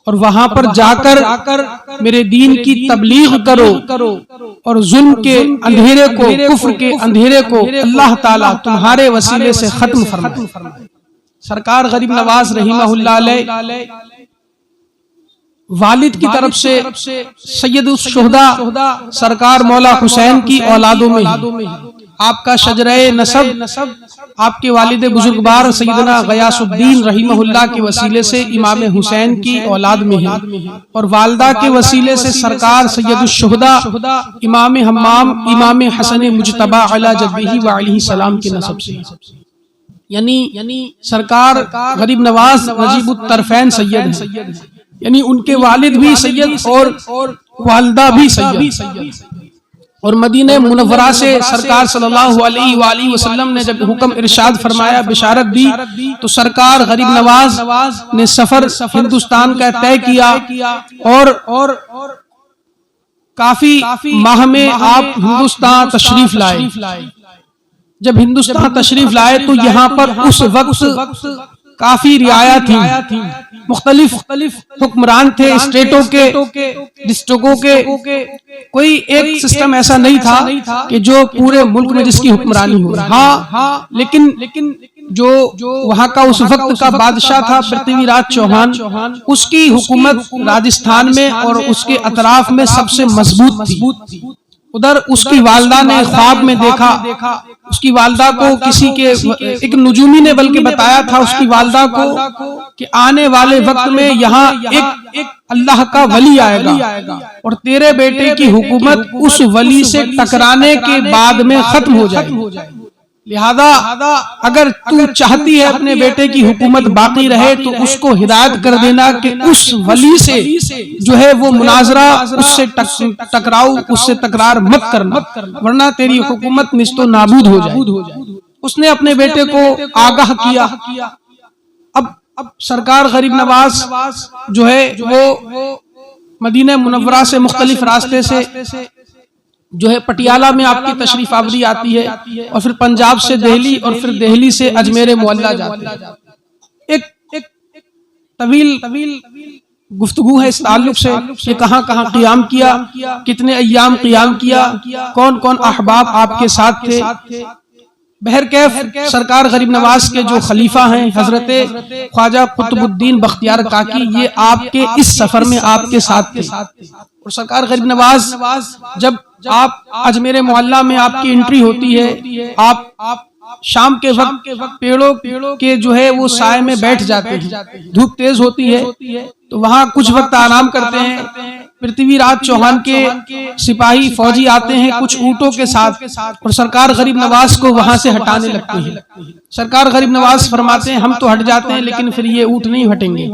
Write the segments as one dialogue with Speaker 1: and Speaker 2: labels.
Speaker 1: اور وہاں پر جا کر میرے دین کی تبلیغ کرو اور ظلم کے اندھیرے کو، کفر کے اندھیرے کو اللہ تعالیٰ تمہارے وسیلے سے ختم فرمائے۔ سرکار غریب نواز رحمہ اللہ علیہ والد کی طرف سے سید الشہداء سرکار مولا حسین کی اولادوں میں آپ کا شجرہ نسب آپ کے والد بزرگوار سیدنا غیاث الدین رحمہ اللہ کے وسیلے سے امام حسین کی اولاد میں ہے، اور والدہ کے وسیلے سے سرکار سید الشہداء امام حمام امام حسن مجتبی علی جدہ و علیہ السلام کے نسب سے، یعنی سرکار غریب نواز نجیب الطرفین سید ہیں، یعنی ان کے والد بھی سید اور والدہ بھی سید۔ اور مدینہ منورہ سے سرکار صلی اللہ علیہ وآلہ وسلم نے جب حکم ارشاد فرمایا، بشارت دی، تو سرکار غریب نواز نے سفر ہندوستان کا طے کیا، اور کافی ماہ میں آپ ہندوستان تشریف لائے۔ جب ہندوستان تشریف لائے تو یہاں پر اس وقت کافی رعایا تھی، مختلف حکمران تھے، اسٹیٹوں کے، ڈسٹرکوں کے، کوئی ایک سسٹم ایسا نہیں تھا کہ جو پورے ملک میں جس کی حکمرانی ہو۔ ہاں لیکن جو وہاں کا اس وقت کا بادشاہ تھا پرتھوی راج چوہان، اس کی حکومت راجستھان میں اور اس کے اطراف میں سب سے مضبوط تھی۔ ادھر اس کی والدہ نے خواب میں دیکھا، اس کی والدہ کو کسی کے ایک نجومی نے بلکہ بتایا تھا اس کی والدہ کو کہ آنے والے وقت میں یہاں ایک اللہ کا ولی آئے گا اور تیرے بیٹے کی حکومت اس ولی سے ٹکرانے کے بعد میں ختم ہو جائے گی، لہذا اگر تو چاہتی ہے اپنے بیٹے کی حکومت باقی رہے تو اس کو ہدایت کر دینا کہ اس ولی سے جو ہے وہ مناظرہ، اس سے ٹکراؤ، اس سے تکرار مت کرنا ورنہ تیری حکومت نیست و نابود ہو جائے۔ اس نے اپنے بیٹے کو آگاہ کیا۔ اب سرکار غریب نواز جو ہے وہ مدینہ منورہ سے مختلف راستے سے جو ہے پٹیالہ میں آپ کی تشریف آوری آتی ہے، اور پھر پنجاب سے دہلی، اور پھر دہلی سے اجمیر معلیٰ جاتے ہیں۔ ایک طویل گفتگو ہے اس تعلق سے کہ کہاں کہاں قیام کیا، کتنے ایام قیام کیا، کون کون احباب آپ کے ساتھ تھے۔ بہرکیف سرکار غریب نواز کے جو خلیفہ ہیں حضرت خواجہ قطب الدین بختیار کاکی، یہ آپ کے اس سفر میں آپ کے ساتھ تھے، اور سرکار غریب نواز جب آپ اجمیر معلیٰ میں آپ کی انٹری ہوتی ہے، آپ شام کے وقت پیڑوں کے جو ہے وہ سائے میں بیٹھ جاتے ہیں، دھوپ تیز ہوتی ہے تو وہاں کچھ وقت آرام کرتے ہیں۔ پرتھوی راج چوہان کے سپاہی فوجی آتے ہیں کچھ اونٹوں کے ساتھ، اور سرکار غریب نواز کو وہاں سے ہٹانے لگتے ہیں۔ سرکار غریب نواز فرماتے ہیں ہم تو ہٹ جاتے ہیں لیکن پھر یہ اونٹ نہیں ہٹیں گے،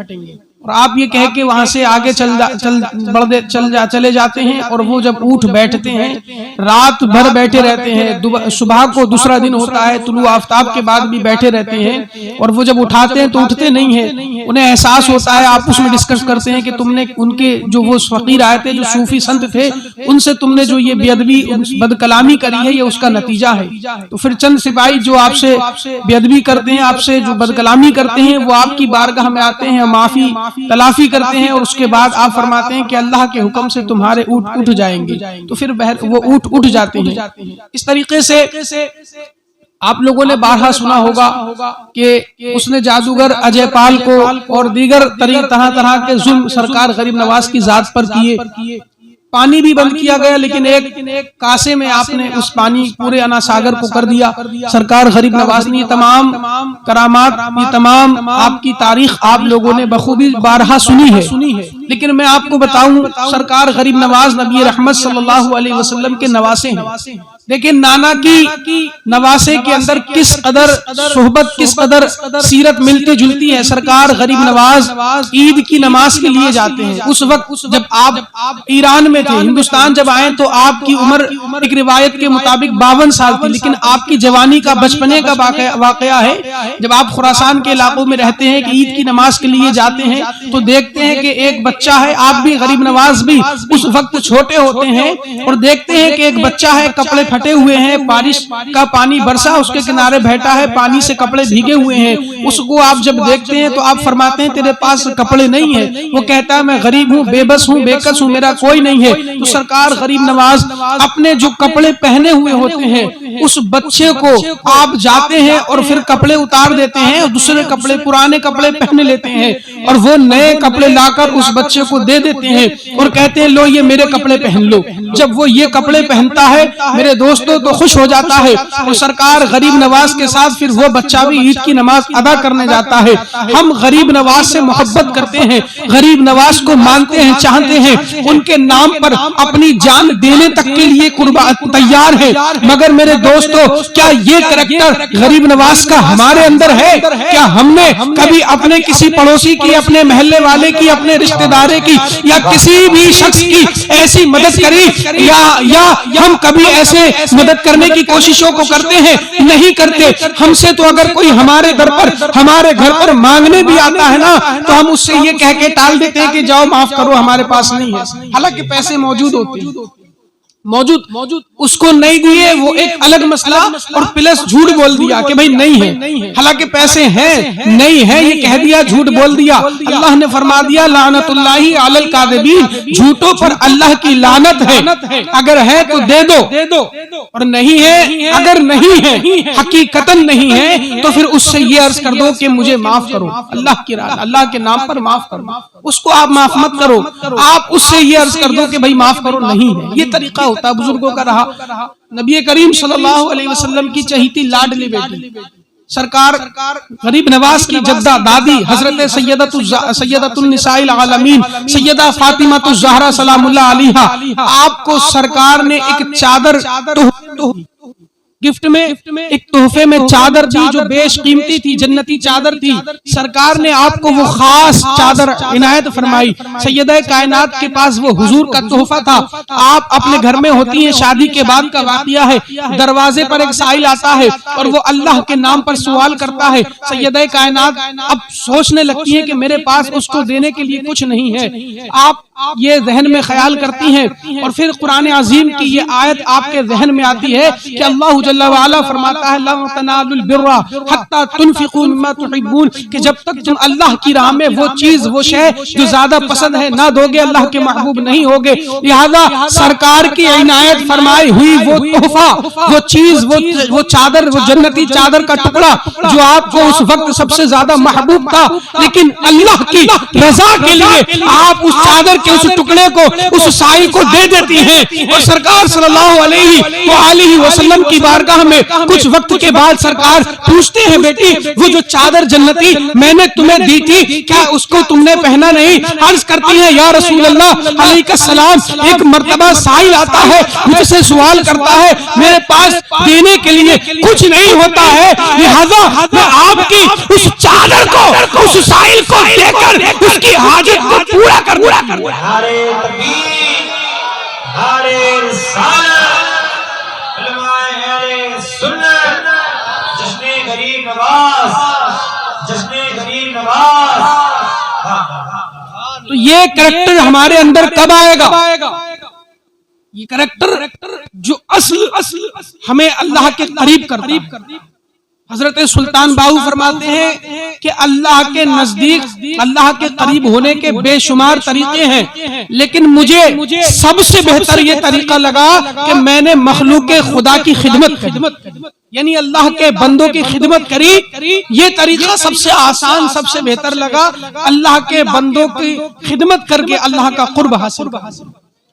Speaker 1: اور آپ یہ کہہ کے وہاں سے آگے چلے جاتے ہیں، اور وہ جب اونٹ بیٹھتے ہیں رات بھر بیٹھے رہتے ہیں، صبح کو دوسرا دن ہوتا ہے طلوع آفتاب کے بعد بھی بیٹھے رہتے ہیں، اور وہ جب اٹھاتے ہیں تو اٹھتے نہیں ہیں۔ انہیں احساس ہوتا ہے، آپس میں ڈسکس کرتے ہیں کہ تم نے ان کے جو وہ فقیر آئے تھے جو صوفی سنت تھے ان سے تم نے جو یہ بے ادبی بد کلامی کری ہے یہ اس کا نتیجہ ہے۔ تو پھر چند سپاہی جو آپ سے بے ادبی کرتے ہیں، آپ سے جو بد کلامی کرتے ہیں، وہ آپ کی بارگاہ میں آتے ہیں، معافی تلافی کرتے ہیں، اور اس کے بعد آپ فرماتے ہیں کہ اللہ کے حکم سے تمہارے اونٹ اٹھ جائیں گے، تو پھر وہ اونٹ اٹھ جاتے ہیں۔ اس طریقے سے آپ لوگوں نے بارہا سنا ہوگا کہ اس نے جادوگر اجے پال کو اور دیگر طرح طرح کے ظلم سرکار غریب نواز کی ذات پر کیے۔ پانی بھی بند کیا گیا لیکن ایک کاسے میں آپ نے اس پانی پورے انا ساگر کو کر دیا۔ سرکار غریب نواز نے یہ تمام کرامات، یہ تمام آپ کی تاریخ آپ لوگوں نے بخوبی بارہا سنی ہے، لیکن میں آپ کو بتاؤں سرکار غریب نواز نبی رحمت صلی اللہ علیہ وسلم کے نواسے ہیں۔ لیکن نانا کی نواسے کے اندر کس قدر صحبت، کس قدر سیرت ملتی جلتی ہے۔ سرکار غریب نواز عید کی نماز کے لیے جاتے ہیں، اس وقت جب آپ ایران میں تھے، ہندوستان جب آئے تو آپ کی عمر ایک روایت کے مطابق 52 سال تھی، لیکن آپ کی جوانی کا بچپنے کا واقعہ ہے جب آپ خراسان کے علاقوں میں رہتے ہیں کہ عید کی نماز کے لیے جاتے ہیں تو دیکھتے ہیں کہ ایک بچہ ہے، آپ بھی غریب نواز بھی اس وقت چھوٹے ہوتے ہیں، اور دیکھتے ہیں کہ ایک بچہ ہے کپڑے پھٹے ہوئے ہیں، بارش کا پانی برسا اس کے کنارے بیٹھا ہے، پانی سے کپڑے بھیگے ہوئے ہیں، اس کو آپ جب دیکھتے ہیں تو آپ فرماتے ہیں تیرے پاس کپڑے نہیں ہیں، وہ کہتا ہے میں غریب ہوں، بے بس ہوں، بے کس ہوں، میرا کوئی نہیں ہے، تو سرکار غریب نواز اپنے جو کپڑے پہنے ہوئے ہوتے ہیں اس بچے کو آپ جاتے ہیں اور پھر کپڑے اتار دیتے ہیں اور دوسرے کپڑے، پرانے کپڑے پہن لیتے ہیں اور وہ نئے کپڑے لا کر اس بچے کو دے دیتے ہیں اور کہتے ہیں لو یہ میرے کپڑے پہن لو۔ جب وہ یہ کپڑے پہنتا ہے میرے دوستوں تو خوش ہو جاتا ہے، اور سرکار غریب نواز کے ساتھ پھر وہ بچہ بھی عید کی نماز ادا کرنے جاتا ہے۔ ہم غریب نواز سے محبت کرتے ہیں، غریب نواز کو مانتے ہیں، چاہتے ہیں، ان کے نام پر اپنی جان دینے تک کے لیے تیار ہے، مگر میرے دوستو کیا یہ کریکٹر غریب نواز کا ہمارے اندر ہے؟ کیا ہم نے کبھی اپنے کسی پڑوسی کی، اپنے محلے والے کی، اپنے رشتہ دارے کی یا کسی بھی شخص کی ایسی مدد کری یا ہم کبھی ایسے مدد کرنے کی کوششوں کو کرتے ہیں؟ نہیں کرتے۔ ہم سے تو اگر کوئی ہمارے گھر پر مانگنے بھی آتا ہے نا تو ہم اس سے یہ کہہ کے ٹال دیتے ہیں کہ جاؤ معاف کرو ہمارے پاس نہیں ہے، حالانکہ پیسے موجود ہوتے ہیں، موجود اس کو نہیں دیے وہ ایک الگ مسئلہ، اور پلس جھوٹ بول دیا کہ بھئی نہیں ہے، حالانکہ پیسے ہیں، نہیں ہے یہ کہہ دیا، جھوٹ بول دیا۔ اللہ نے فرما دیا لعنت اللہ علی الکاذبین، جھوٹوں پر اللہ کی لعنت ہے، اگر ہے تو دے دو اور نہیں ہے، اگر نہیں ہے حقیقتاً نہیں ہے تو پھر اس سے یہ عرض کر دو کہ مجھے معاف کرو، اللہ کی راہ، اللہ کے نام پر معاف کرو، اس کو آپ معاف مت کرو، آپ اس سے یہ عرض کر دو کہ بھئی معاف کرو، نہیں ہے۔ یہ طریقہ ہوتا ہے بزرگوں کا رہا۔ نبی کریم صلی اللہ علیہ وسلم کی چہیتی لاڈلی بیٹی سرکار غریب نواز کی جدہ دادی حضرت سیدۃ النساء العالمین سیدہ فاطمہ الزہرا سلام اللہ علیہا، آپ کو سرکار نے ایک چادر گفٹ میں، ایک تحفے میں چادر دی جو بیش قیمتی تھی، جنتی چادر تھی، سرکار نے آپ کو وہ خاص چادر عنایت فرمائی۔ سیدہ کائنات کے پاس وہ حضور کا تحفہ تھا، آپ اپنے گھر میں ہوتی ہیں، شادی کے بعد کا واقعہ ہے، دروازے پر ایک سائل آتا ہے اور وہ اللہ کے نام پر سوال کرتا ہے، سیدہ کائنات اب سوچنے لگتی ہیں کہ میرے پاس اس کو دینے کے لیے کچھ نہیں ہے، آپ یہ ذہن میں خیال کرتی ہیں اور پھر قرآن عظیم کی یہ آیت آپ کے ذہن میں آتی ہے کہ اللہ جل وعلا فرماتا ہے لن تنالوا البر حتى تنفقوا مما تحبون، کہ جب تک تم اللہ کی راہ میں وہ چیز، وہ شے جو زیادہ پسند ہے نہ دو گے اللہ کے محبوب نہیں ہوگے۔ لہذا سرکار کی عنایت فرمائی ہوئی وہ تحفہ، وہ چیز، وہ چادر، وہ جنتی چادر کا ٹکڑا جو آپ کو اس وقت سب سے زیادہ محبوب تھا، لیکن اللہ کی رضا کے لیے آپ اس چادر کے اس ٹکڑے کو اس سائل کو دے دیتی ہیں، اور سرکار صلی اللہ علیہ وآلہ وسلم کی بارگاہ میں کچھ وقت کے بعد سرکار پوچھتے ہیں بیٹی وہ جو چادر جنتی میں نے تمہیں دی تھی کیا اس کو تم نے پہنا نہیں؟ عرض کرتی ہے یا رسول اللہ علیہ السلام ایک مرتبہ سائل آتا ہے مجھ سے سوال کرتا ہے، میرے پاس دینے کے لیے کچھ نہیں ہوتا ہے، لہذا میں آپ کی اس چادر کو، اس سائل کو دے کر اس کی حاجت کو پورا کر دوں۔
Speaker 2: نعرے تکبیر، نعرے رسالت، علماء اہل سنت، جشن غریب نواز، جشن غریب نواز۔
Speaker 1: تو یہ کریکٹر ہمارے اندر کب آئے گا؟ یہ کریکٹر جو اصل ہمیں اللہ کے قریب کرتا ہے۔ حضرت سلطان باہو فرماتے ہیں کہ اللہ کے نزدیک، اللہ کے قریب ہونے کے بے شمار طریقے ہیں، لیکن مجھے سب سے بہتر یہ طریقہ لگا کہ میں نے مخلوق خدا کی خدمت کی، یعنی اللہ کے بندوں کی خدمت کری۔ یہ طریقہ سب سے آسان، سب سے بہتر لگا، اللہ کے بندوں کی خدمت کر کے اللہ کا قرب حاصل۔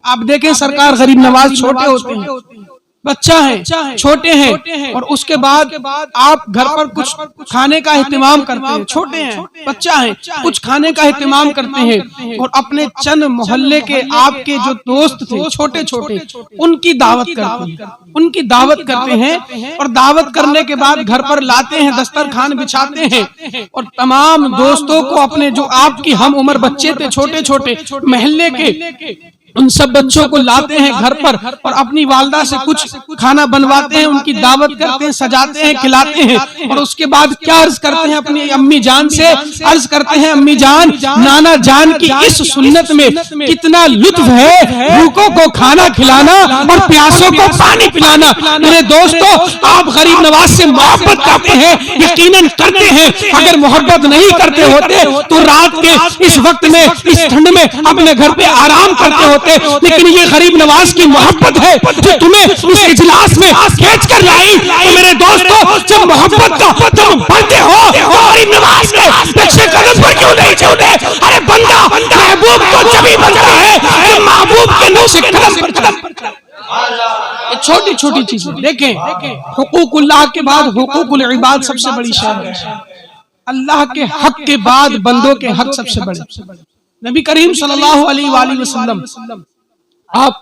Speaker 1: آپ دیکھیں سرکار غریب نواز چھوٹے ہوتے ہیں، بچہ ہیں، چھوٹے ہیں، اور اس کے بعد آپ گھر پر کچھ کھانے کا اہتمام کرتے ہیں، چھوٹے ہیں، بچہ ہیں، کچھ کھانے کا اہتمام کرتے ہیں اور اپنے چند محلے کے آپ کے جو دوست تھے چھوٹے چھوٹے ان کی دعوت کرتے ہیں، ان کی دعوت کرتے ہیں، اور دعوت کرنے کے بعد گھر پر لاتے ہیں، دسترخوان بچھاتے ہیں اور تمام دوستوں کو، اپنے جو آپ کی ہم عمر بچے تھے چھوٹے چھوٹے محلے کے ان سب بچوں کو لاتے ہیں گھر پر اور اپنی والدہ سے کچھ کھانا بنواتے ہیں، ان کی دعوت کرتے ہیں، سجاتے ہیں، کھلاتے ہیں، اور اس کے بعد کیا عرض کرتے ہیں اپنی امی جان سے؟ عرض کرتے ہیں امی جان، نانا جان کی اس سنت میں کتنا لطف ہے، بھوکوں کو کھانا کھلانا اور پیاسوں کو پانی پلانا۔ میرے دوستو، آپ غریب نواز سے محبت کرتے ہیں، یقیناً کرتے ہیں، اگر محبت نہیں کرتے ہوتے تو رات کے اس وقت میں، اس ٹھنڈ میں اپنے گھر پہ آرام کرتے ہوتے، لیکن یہ غریب نواز کی محبت ہے جو تمہیں اس اجلاس میں کھینچ کر لائی۔ تو میرے دوستو، جب محبت کا تم بنتے ہو تو غریب نواز کے نقشے قدم پر کیوں نہیں چلتے؟ ارے بندہ محبوب کو جبھی بنتا ہے جب محبوب کے نقشے قدم پر چلتا۔ چھوٹی چھوٹی چیزیں دیکھیں، حقوق اللہ کے بعد حقوق العباد سب سے بڑی شان ہے۔ اللہ کے حق کے بعد بندوں کے حق سب سے بڑے۔ نبی کریم صلی اللہ علیہ وآلہ وسلم آپ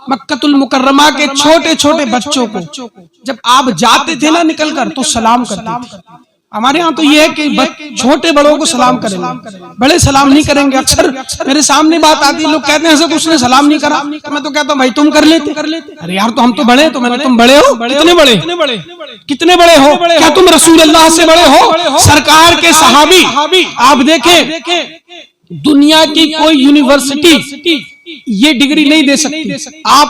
Speaker 1: مکۃ المکرمہ کے چھوٹے چھوٹے بچوں کو جب آپ جاتے تھے نا نکل کر تو سلام کرتے تھے۔ ہمارے ہاں تو یہ ہے کہ چھوٹے بڑوں کو سلام کریں گے، بڑے سلام نہیں کریں گے۔ اکثر میرے سامنے بات آتی ہے، لوگ کہتے ہیں حضرت اس نے سلام نہیں کرا، میں تو کہتا ہوں بھائی تم کر لیتے۔ ارے یار تو ہم تو بڑے ہیں، تو میں نے تم بڑے ہو؟ کتنے بڑے؟ کتنے بڑے ہو؟ کیا تم رسول اللہ سے بڑے ہو؟ سرکار کے صحابی، آپ دیکھیں دنیا کی کوئی یونیورسٹی یہ ڈگری نہیں دے سکتی۔ آپ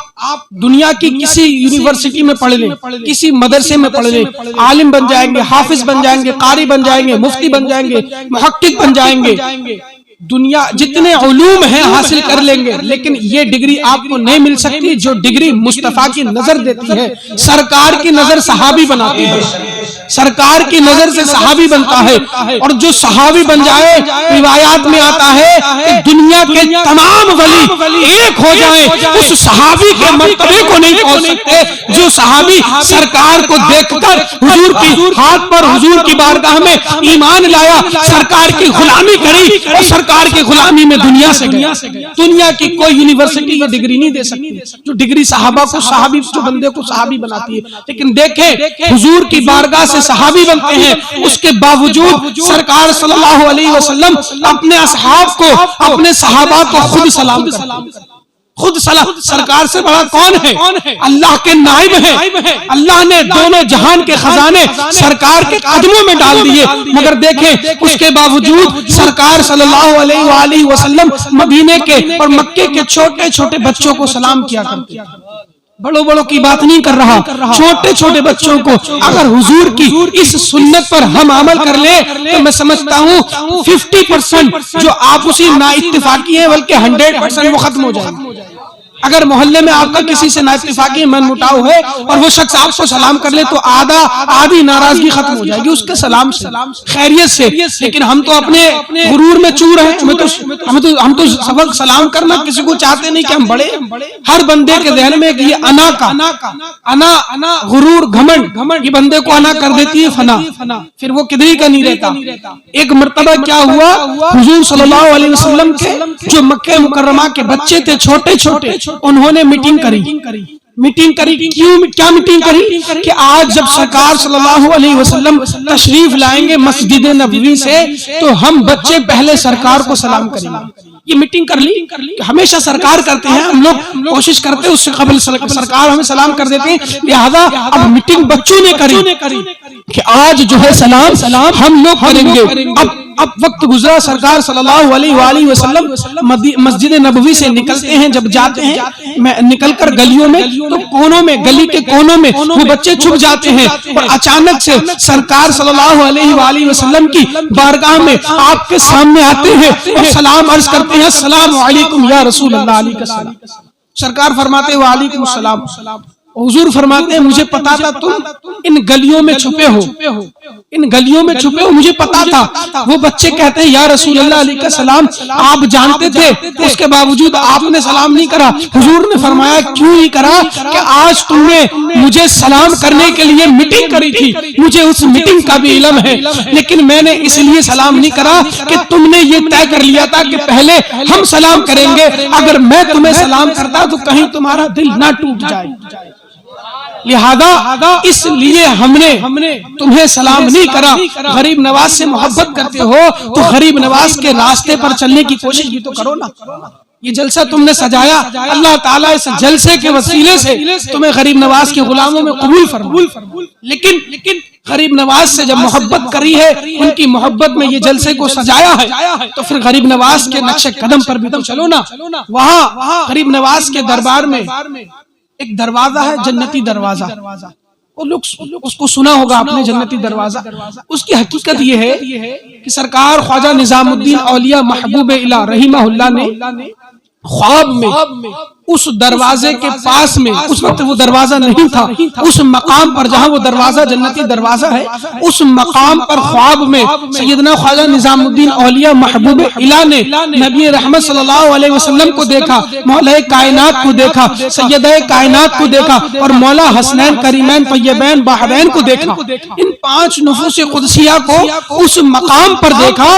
Speaker 1: دنیا کی کسی یونیورسٹی میں پڑھ لیں، کسی مدرسے میں پڑھ لیں، عالم بن جائیں گے، حافظ بن جائیں گے، قاری بن جائیں گے، مفتی بن جائیں گے، محقق بن جائیں گے، دنیا جتنے علوم ہیں حاصل کر لیں گے، لیکن یہ ڈگری آپ کو نہیں مل سکتی جو ڈگری مصطفیٰ کی نظر دیتی ہے۔ سرکار کی نظر صحابی بناتی ہے، سرکار کی نظر سے صحابی بنتا ہے، اور جو صحابی بن جائے، روایات میں آتا ہے کہ دنیا کے تمام ولی ایک ہو جائیں، اس صحابی کے مرتبے کو نہیں پہنچ سکتے جو صحابی سرکار کو دیکھ کر حضور کی ہاتھ پر حضور کی بارگاہ میں ایمان لایا، سرکار کی غلامی کری اور سرکار کی غلامی میں دنیا سے گیا۔ دنیا کی کوئی یونیورسٹی یہ ڈگری نہیں دے سکتی جو ڈگری صحابہ کو، صحابی جو بندے کو صحابی بناتی ہے۔ لیکن دیکھیں حضور کی بارگاہ سے صحابی بنتے ہیں، اس کے باوجود سرکار صلی اللہ علیہ وسلم اپنے اصحاب کو، اپنے صحابہ کو خود سلام کرتے، خود سلام۔ سرکار سے بڑا کون ہے؟ اللہ کے نائب ہیں۔ اللہ نے دونوں جہان کے خزانے سرکار کے قدموں میں ڈال دیے، مگر دیکھیں اس کے باوجود سرکار صلی اللہ علیہ وآلہ وسلم مدینے کے اور مکے کے چھوٹے چھوٹے بچوں کو سلام کیا کرتے ہیں۔ بڑوں بڑوں کی بات نہیں کر رہا، چھوٹے چھوٹے بچوں کو اگر حضور کی اس سنت پر ہم عمل کر لیں تو میں سمجھتا ہوں 50% جو آپسی نا اتفاقی ہیں بلکہ 100% وہ ختم ہو جائے گی۔ اگر محلے میں آپ کا کسی سے نا اتفاقی من مٹاؤ ہے اور وہ شخص آپ کو سلام کر لے تو آدھی ناراضگی ختم ہو جائے گی اس کے سلام سے، خیریت سے۔ لیکن ہم تو اپنے غرور میں چور ہیں، ہم تو سبق سلام کرنا کسی کو چاہتے نہیں کہ ہم بڑے۔ ہر بندے کے ذہن میں یہ انا غرور گھمنڈ یہ بندے کو انا کر دیتی ہے فنا، پھر وہ کدھر کا نہیں رہتا۔ ایک مرتبہ کیا ہوا، حضور صلی اللہ علیہ وسلم کے جو مکہ مکرمہ کے بچے تھے چھوٹے چھوٹے، انہوں نے میٹنگ کری۔ کیا میٹنگ کری کہ آج جب سرکار صلی اللہ علیہ وسلم تشریف لائیں گے مسجد نبوی سے تو ہم بچے پہلے سرکار کو سلام کریں گے۔ یہ میٹنگ کر لی، ہمیشہ سرکار کرتے ہیں، ہم لوگ کوشش کرتے ہیں اس سے قبل سرکار ہمیں سلام کر دیتے ہیں، لہذا اب میٹنگ بچوں نے کری کہ آج جو ہے سلام ہم لوگ کریں گے۔ اب وقت گزرا، سرکار صلی اللہ علیہ وآلہ وسلم مسجد نبوی سے نکلتے ہیں، جب جاتے ہیں نکل کر گلیوں میں تو کونوں میں، گلی کے کونوں میں وہ بچے چھپ جاتے ہیں، اور اچانک سے سرکار صلی اللہ علیہ وآلہ وسلم کی بارگاہ میں آپ کے سامنے آتے ہیں اور سلام عرض کرتے ہیں، السلام علیکم یا رسول اللہ علیہ السلام۔ سرکار فرماتے ہیں وعلیکم السلام۔ حضور فرماتے ہیں مجھے پتا تھا تم ان گلیوں میں چھپے ہو، ان گلیوں میں چھپے ہو، مجھے پتا تھا۔ وہ بچے کہتے ہیں یا رسول اللہ علیہ السلام، آپ جانتے تھے اس کے باوجود آپ نے سلام نہیں کرا۔ حضور نے فرمایا کیوں نہیں کرا کہ آج تم نے مجھے سلام کرنے کے لیے میٹنگ کری تھی، مجھے اس میٹنگ کا بھی علم ہے، لیکن میں نے اس لیے سلام نہیں کرا کہ تم نے یہ طے کر لیا تھا کہ پہلے ہم سلام کریں گے، اگر میں تمہیں سلام کرتا تو کہیں تمہارا دل نہ ٹوٹ جائے، لہذا اس لیے ہم نے تمہیں سلام نہیں کرا۔ غریب نواز سے محبت کرتے ہو تو غریب نواز کے راستے پر چلنے کی کوشش بھی تو کرو نا۔ یہ جلسہ تم نے سجایا، اللہ تعالیٰ اس جلسے کے وسیلے سے تمہیں غریب نواز کے غلاموں میں قبول فرمائے۔ لیکن غریب نواز سے جب محبت کری ہے، ان کی محبت میں یہ جلسے کو سجایا ہے، تو پھر غریب نواز کے نقش قدم پر بھی تو چلو نا۔ وہاں غریب نواز کے دربار میں ایک دروازہ ہے، جنتی دروازہ، اس کو سنا ہوگا آپ نے، جنتی دروازہ۔ اس کی حقیقت یہ ہے کہ سرکار خواجہ نظام الدین اولیاء محبوب الہ رحمہ اللہ نے خواب میں اس دروازے کے پاس میں، اس وقت وہ دروازہ نہیں تھا، اس مقام پر جہاں وہ دروازہ جنتی دروازہ ہے، اس مقام پر خواب میں سیدنا خواجہ نظام الدین اولیاء محبوب الہ نے نبی رحمت صلی اللہ علیہ وسلم کو دیکھا، مولا کائنات کو دیکھا، سیدہ کائنات کو دیکھا، اور مولا حسنین کریمین طیبین باہرین کو دیکھا۔ ان 5 نفوس قدسیہ کو اس مقام پر دیکھا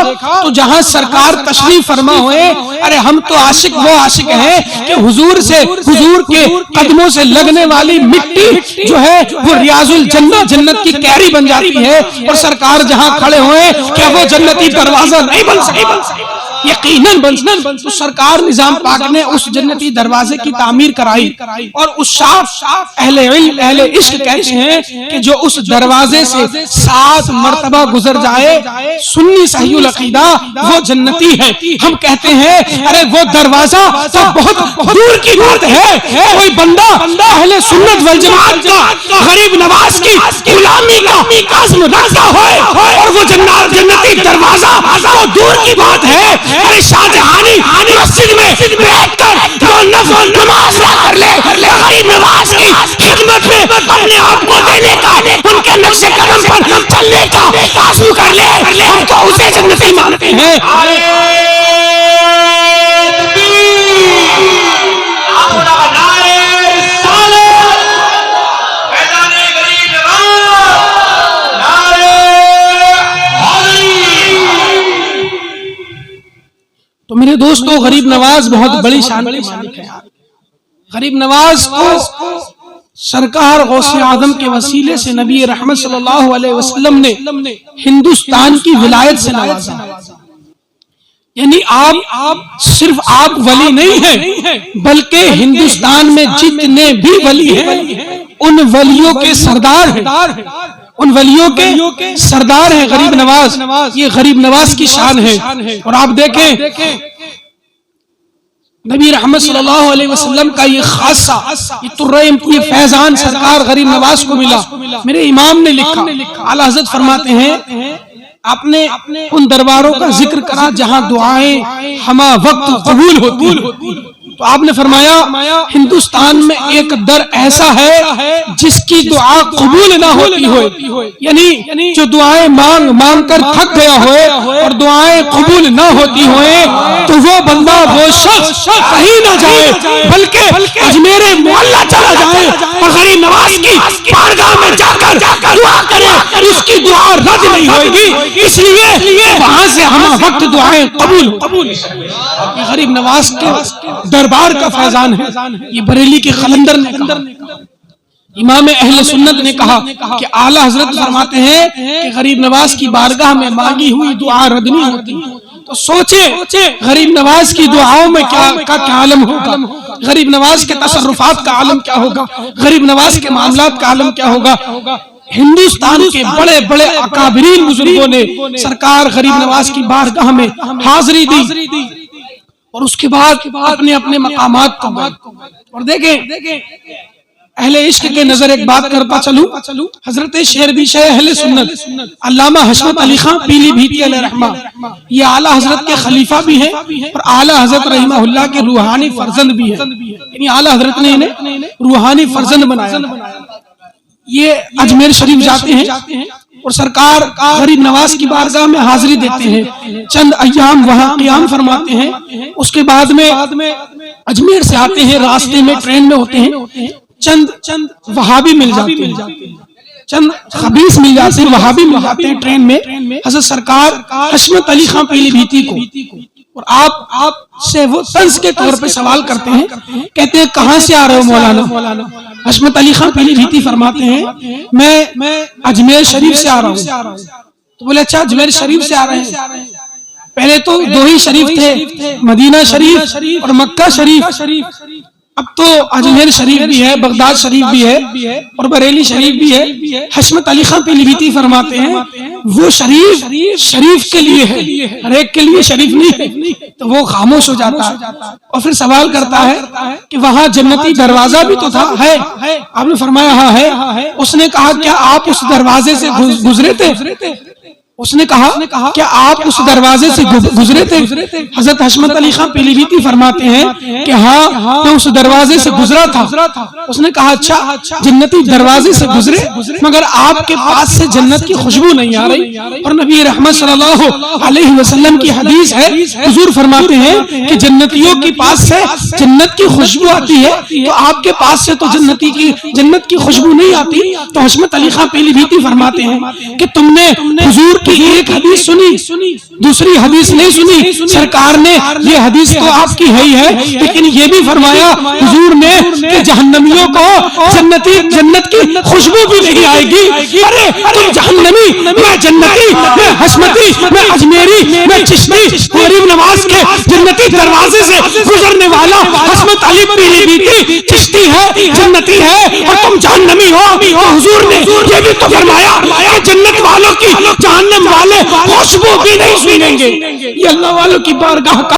Speaker 1: تو جہاں سرکار تشریف فرما ہوئے، ارے ہم تو عاشق وہ عاشق ہیں کہ حضور کے قدموں سے لگنے والی مٹی جو ہے وہ ریاض الجنہ، جنت کی کیری بن جاتی ہے، اور سرکار جہاں کھڑے ہوئے کیا وہ جنتی دروازہ نہیں بن سکتا؟ یقیناً بن۔ تو سرکار نظام پاک نے اس جنتی دروازے کی تعمیر کرائی، اور اس اہل علم اہل عشق کہتے ہیں کہ جو اس دروازے سے 7 مرتبہ گزر جائے، سنی صحیح العقیدہ، وہ جنتی ہے۔ ہم کہتے ہیں ارے وہ دروازہ تو بہت دور کی بات ہے، کوئی بندہ اہل سنت والجماعت کا غریب نواز کی غلامی کا عزم رکھتا ہوئے اور وہ جنتی دروازہ تو دور کی بات ہے، ارے شاہجہانی مسجد میں بیٹھ کر نفل نماز کر لے، غریب نواز کی خدمت میں اپنے آپ کو دینے کا، ان کے نقش قدم پر چلنے کا عزم کر لے، ہم تو اسے جنتی مانتے ہیں۔ تو میرے دوستو، غریب نواز بہت بڑی شان کے مالک ہے۔ غریب نواز کو سرکار غوث اعظم کے وسیلے سے نبی رحمت صلی اللہ علیہ وسلم نے ہندوستان کی ولایت سے نوازا۔ یعنی صرف آپ ولی نہیں ہیں، بلکہ ہندوستان میں جتنے بھی ولی ہیں ان ولیوں کے سردار ہیں، ان ولیوں کے سردار ہیں غریب نواز۔ یہ غریب نواز کی شان ہے۔ اور آپ دیکھیں نبی رحمت صلی اللہ علیہ وسلم کا یہ خاصہ، یہ فیضان سرکار غریب نواز کو ملا۔ میرے امام نے لکھا، اعلیٰ حضرت فرماتے ہیں آپ نے ان درباروں کا ذکر کرا جہاں دعائیں ہمہ وقت قبول ہوتی، تو آپ نے فرمایا ہندوستان میں ایک در ایسا ہے جس کی دعا قبول نہ ہوتی ہو، یعنی جو دعائیں مانگ کر تھک گیا ہوئے اور دعائیں قبول نہ ہوتی ہوئے، تو وہ بندہ وہ شخص کہیں نہ جائے بلکہ اجمیر معلیٰ چلا جائے اور غریب نواز کی بارگاہ میں جا کر دعا کرے، اس کی دعا رد نہیں ہوئے گی، اس لیے وہاں سے ہمہ وقت دعائیں قبول۔ یہ غریب نواز کے دربار کا فیضان ہے۔ یہ بریلی کے قلندر نے کہا، امام اہل سنت نے کہا کہ اعلیٰ حضرت فرماتے ہیں کہ غریب نواز کی بارگاہ میں مانگی ہوئی دعا رد نہیں ہوتی۔ تو سوچیں غریب نواز کی دعاؤں میں کیا عالم ہوگا، غریب نواز کے تصرفات کا عالم کیا ہوگا، غریب نواز کے معاملات کا عالم کیا ہوگا۔ ہندوستان کے بڑے بڑے اکابرین بزرگوں نے سرکار غریب نواز کی بارگاہ میں حاضری دی، اور اس کے بعد اپنے مقامات کو گئے۔ اور دیکھیں اہل عشق کے نظر ایک بات کرتا چلوں، حضرت شیربی شاہ اہل سنت علامہ حشمت علی خان پیلی بھیتی علیہ رحمہ، یہ اعلیٰ حضرت کے خلیفہ بھی ہیں اور اعلیٰ حضرت رحمہ اللہ کے روحانی فرزند بھی ہیں، یعنی اعلیٰ حضرت نے انہیں روحانی فرزند بنایا۔ یہ اجمیر شریف جاتے ہیں اور سرکار غریب نواز کی بارگاہ میں حاضری دیتے ہیں، چند ایام وہاں قیام فرماتے ہیں، اس کے بعد میں اجمیر سے آتے ہیں، راستے میں ٹرین میں ہوتے ہیں، چند وہابی مل جاتے ہیں، چند خبیث مل جاتے ہیں، وہابی مل جاتے ہیں ٹرین میں حضرت سرکار حشمت علی خان پیلی بھیتی کو، اور آپ سے وہ طنز کے طور پہ سوال کرتے ہیں، کہتے ہیں کہاں سے آ رہے ہو مولانا؟ حشمت علی خان پیلی بھیتی فرماتے ہیں میں اجمیر شریف سے آ رہا ہوں۔ تو بولے اچھا اجمیر شریف سے آ رہے ہیں، پہلے تو دو ہی شریف تھے، مدینہ شریف اور مکہ شریف، اب تو اجمیر شریف بھی ہے، بغداد شریف بھی ہے اور بریلی شریف بھی ہے۔ حشمت علی خان پیلیبھیتی فرماتے ہیں وہ شریف شریف کے لیے ہے، ہر ایک کے لیے شریف نہیں ہے، تو وہ خاموش ہو جاتا ہے اور پھر سوال کرتا ہے کہ وہاں جنتی دروازہ بھی تو تھا، ہے؟ آپ نے فرمایا ہاں ہے۔ اس نے کہا کیا آپ اس دروازے سے گزرے تھے؟ اس نے کہا کیا آپ اس دروازے سے گزرے تھے؟ حضرت حشمت علی خان پیلیبھیتی فرماتے ہیں کہ ہاں میں اس دروازے سے گزرا تھا۔ اس نے کہا اچھا جنتی دروازے سے گزرے مگر آپ کے پاس سے جنت کی خوشبو نہیں آ رہی، اور نبی رحمت صلی اللہ علیہ وسلم کی حدیث ہے، حضور فرماتے ہیں کہ جنتیوں کے پاس سے جنت کی خوشبو آتی ہے تو آپ کے پاس سے تو جنت کی خوشبو نہیں آتی۔ تو حشمت علی خان پیلیبھیتی فرماتے ہیں کہ تم نے حضور کی ایک حدیث سنی، دوسری حدیث نہیں سنی، سرکار نے یہ حدیث تو آپ کی ہے ہی ہے لیکن یہ بھی فرمایا حضور نے کہ جہنمیوں کو جنت کی خوشبو بھی نہیں آئے گی۔ ارے تم جہنمی، میں جنتی، میں حشمتی، میں اجمیری، میں چشتی، غریب نواز کے جنتی دروازے سے گزرنے والا حشمت علی پیلیبھیتی چشتی ہے، جنتی ہے، اور تم جہنمی ہو۔ تو حضور نے یہ بھی تو فرمایا کہ جنت والوں کی جہنم والے خوشبو بھی نہیں سنیں گے۔ یہ اللہ والوں کی بارگاہ کا